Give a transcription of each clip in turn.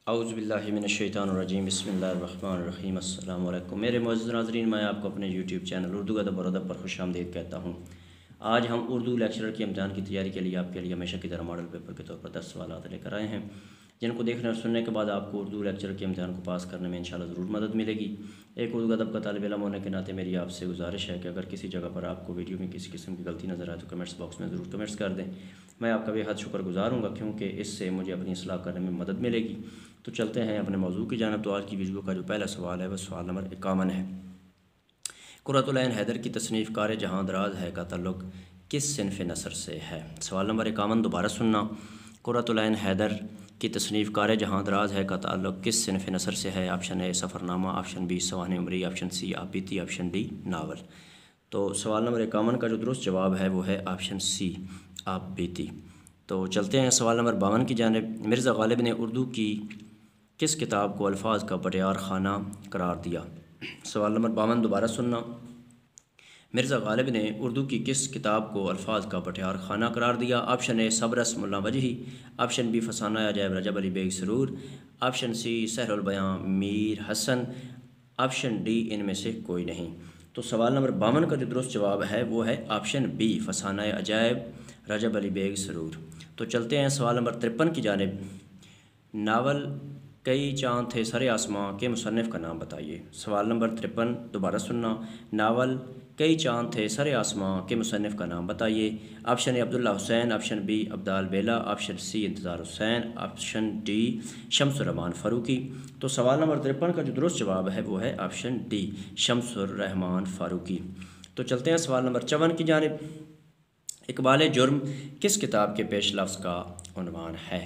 اعوذ باللہ من الشیطان الرجیم بسم اللہ الرحمن الرحیم السلام علیکم میرے معزز ناظرین، میں آپ کو اپنے یوٹیوب چینل اردو ادب اور ادب پر خوش آمدید کہتا ہوں۔ آج ہم اردو لیکچرر کے امتحان کی تیاری کے لیے آپ کے لیے ہمیشہ کی طرح ماڈل پیپر کے طور پر 10 سوالات لے کر آئے ہیں، جن کو دیکھنے اور سننے کے بعد آپ کو اردو لیکچرر کے امتحان کو پاس کرنے میں انشاءاللہ ضرور مدد ملے گی۔ ایک اردو ادب کا طالب علم ہونے کے ناطے میری آپ سے گزارش ہے کہ اگر کسی جگہ پر آپ کو ویڈیو میں کسی قسم کی غلطی نظر آئے تو کمنٹس باکس میں ضرور کمنٹس کر دیں۔ میں آپ کا بے حد شکر گزار ہوں گا، کیونکہ اس سے مجھے اپنی اصلاح کرنے میں مدد ملے گی۔ تو چلتے ہیں اپنے موضوع کی جانب۔ تو آج کی ویڈیو کا جو پہلا سوال ہے وہ سوال نمبر 51 ہے۔ قرۃ العین حیدر کی تصنیف کار جہاں دراز ہے کا تعلق کس صنف نثر سے ہے؟ سوال نمبر 51 دوبارہ سننا۔ قرۃ العین حیدر کی تصنیف کار جہاں دراز ہے کا تعلق کس صنف نثر سے ہے؟ آپشن اے سفر نامہ، آپشن بی سوانح عمری، آپشن سی آپ بیتی، آپشن ڈی ناول۔ تو سوال نمبر 51 کا جو درست جواب ہے وہ ہے آپشن سی آپ بیتی۔ تو چلتے ہیں سوال نمبر 52 کی جانب۔ مرزا غالب نے اردو کی کس کتاب کو الفاظ کا پٹیار خانہ قرار دیا؟ سوال نمبر 52 دوبارہ سننا۔ مرزا غالب نے اردو کی کس کتاب کو الفاظ کا پٹیار خانہ قرار دیا؟ آپشن اے صبرس ملا وجہی، آپشن بی فسانہ عجائب رجب علی بیگ سرور، آپشن سی سحر البیاں میر حسن، آپشن ڈی ان میں سے کوئی نہیں۔ تو سوال نمبر 52 کا جو درست جواب ہے وہ ہے آپشن بی فسانہ عجائب رجب علی بیگ سرور۔ تو چلتے ہیں سوال نمبر 53 کی جانب۔ ناول کئی چاند تھے سر آسماں کے مصنف کا نام بتائیے۔ سوال نمبر 53 دوبارہ سننا۔ ناول کئی چاند تھے سر آسماں کے مصنف کا نام بتائیے۔ آپشن اے عبداللہ حسین، آپشن بی عبدال بیلا، آپشن سی انتظار حسین، آپشن ڈی شمس الرحمان فاروقی۔ تو سوال نمبر 53 کا جو درست جواب ہے وہ ہے آپشن ڈی شمس الرحمان فاروقی۔ تو چلتے ہیں سوال نمبر 54 کی جانب۔ اقبال جرم کس کتاب کے پیش لفظ کا عنوان ہے؟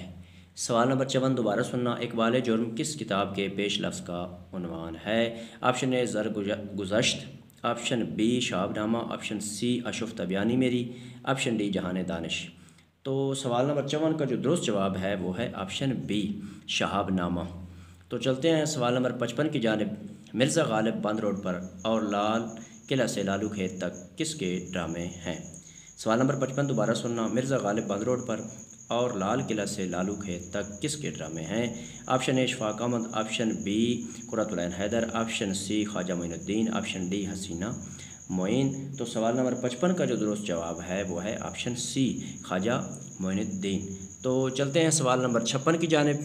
سوال نمبر 54 دوبارہ سننا۔ اقبال جرم کس کتاب کے پیش لفظ کا عنوان ہے؟ آپشن اے زرگزشت، آپشن بی شہاب نامہ، آپشن سی اشف طبیانی میری، آپشن ڈی جہان دانش۔ تو سوال نمبر 54 کا جو درست جواب ہے وہ ہے آپشن بی شہاب نامہ۔ تو چلتے ہیں سوال نمبر 55 کی جانب۔ مرزا غالب بند روڈ پر اور لال قلعہ سے لالو کھیت تک کس کے ڈرامے ہیں؟ سوال نمبر 55 دوبارہ سننا۔ مرزا غالب بند روڈ پر اور لال قلعہ سے لالو کھیت تک کس کے ڈرامے ہیں؟ آپشن اے اشفاق احمد، آپشن بی قرۃ العین حیدر، آپشن سی خواجہ معین الدین، آپشن ڈی حسینہ معین۔ تو سوال نمبر 55 کا جو درست جواب ہے وہ ہے آپشن سی خواجہ معین الدین۔ تو چلتے ہیں سوال نمبر 56 کی جانب۔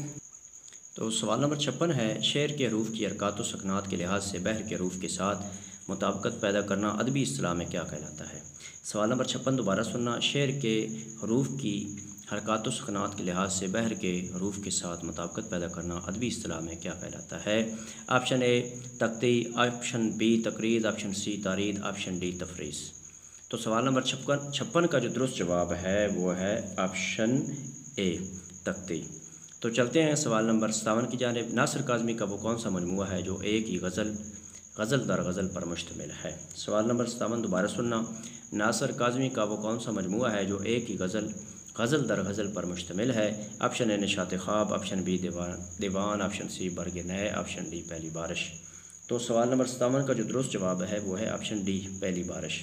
تو سوال نمبر 56 ہے، شعر کے حروف کی حرکات و سکنات کے لحاظ سے بحر کے حروف کے ساتھ مطابقت پیدا کرنا ادبی اصطلاح میں کیا کہلاتا ہے؟ سوال نمبر 56 دوبارہ سننا۔ شعر کے حروف کی حرکات و سکنات کے لحاظ سے بحر کے حروف کے ساتھ مطابقت پیدا کرنا ادبی اصطلاح میں کیا کہلاتا ہے؟ آپشن اے تقطیع، آپشن بی تقرید، آپشن سی تارید، آپشن ڈی تفریز۔ تو سوال نمبر 56 کا جو درست جواب ہے وہ ہے آپشن اے تقطیع۔ تو چلتے ہیں سوال نمبر 57 کی جانب۔ ناصر کاظمی کا وہ کون سا مجموعہ ہے جو ایک ہی غزل در غزل پر مشتمل ہے؟ سوال نمبر 57 دوبارہ سننا۔ ناصر کاظمی کا وہ کون سا مجموعہ ہے جو ایک ہی غزل در غزل پر مشتمل ہے؟ آپشن اے نشاط خواب، آپشن بی دیوان، آپشن سی برگ نئے، آپشن ڈی پہلی بارش۔ تو سوال نمبر 57 کا جو درست جواب ہے وہ ہے آپشن ڈی پہلی بارش۔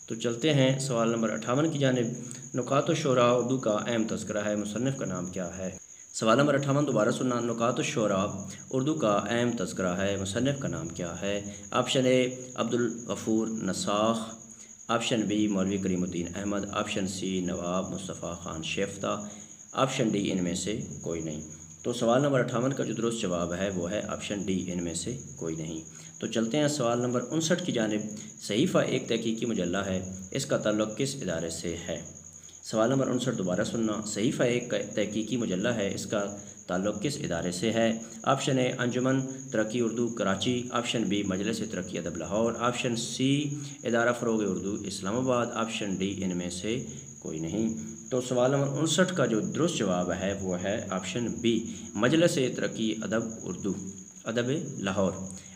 تو چلتے ہیں سوال نمبر 58 کی جانب۔ نکات الشعراء اردو کا اہم تذکرہ ہے، مصنف کا نام کیا ہے؟ سوال نمبر 58 دوبارہ سننا۔ نکات الشعراء اردو کا اہم تذکرہ ہے، مصنف کا نام کیا ہے؟ آپشن اے عبدالغفور نساخ، آپشن بی مولوی کریم الدین احمد، آپشن سی نواب مصطفیٰ خان شیفتہ، آپشن ڈی ان میں سے کوئی نہیں۔ تو سوال نمبر 58 کا جو درست جواب ہے وہ ہے آپشن ڈی ان میں سے کوئی نہیں۔ تو چلتے ہیں سوال نمبر 59 کی جانب۔ صحیفہ ایک تحقیقی مجلہ ہے، اس کا تعلق کس ادارے سے ہے؟ سوال نمبر 59 دوبارہ سننا۔ صحیفہ ایک تحقیقی مجلہ ہے، اس کا تعلق کس ادارے سے ہے؟ آپشن اے انجمن ترقی اردو کراچی، آپشن بی مجلس ترقی ادب لاہور، آپشن سی ادارہ فروغ اردو اسلام آباد، آپشن ڈی ان میں سے کوئی نہیں۔ تو سوال نمبر 59 کا جو درست جواب ہے وہ ہے آپشن بی مجلس ترقی ادب لاہور۔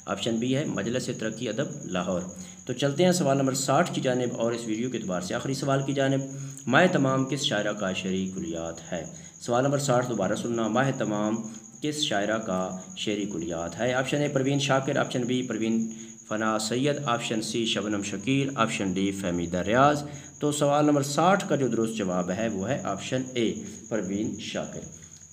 آپشن بی ہے مجلس ترقی ادب لاہور۔ تو چلتے ہیں سوال نمبر 60 کی جانب اور اس ویڈیو کے اعتبار سے آخری سوال کی جانب۔ ماہ تمام کس شاعرہ کا شعری کلیات ہے؟ سوال نمبر 60 دوبارہ سننا۔ ماہ تمام کس شاعرہ کا شعری کلیات ہے؟ آپشن اے پروین شاکر، آپشن بی پروین فنا سید، آپشن سی شبنم شکیل، آپشن ڈی فہمیدہ ریاض۔ تو سوال نمبر 60 کا جو درست جواب ہے وہ ہے آپشن اے پروین شاکر۔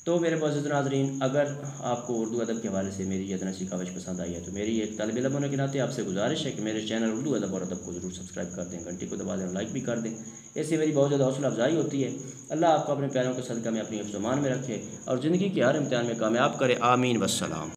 تو میرے معزز ناظرین، اگر آپ کو اردو ادب کے حوالے سے میری یہ ادنا سی کاوش پسند آئی ہے تو میری ایک طالب علم ہونے کے ناطے آپ سے گزارش ہے کہ میرے چینل اردو ادب اور ادب کو ضرور سبسکرائب کر دیں، گھنٹی کو دبا دیں اور لائک بھی کر دیں، اس سے میری بہت زیادہ حوصلہ افزائی ہوتی ہے۔ اللہ آپ کو اپنے پیاروں کے صدقہ میں اپنی حفظ و امان میں رکھے اور زندگی کے ہر امتحان میں کامیاب کرے، آمین والسلام۔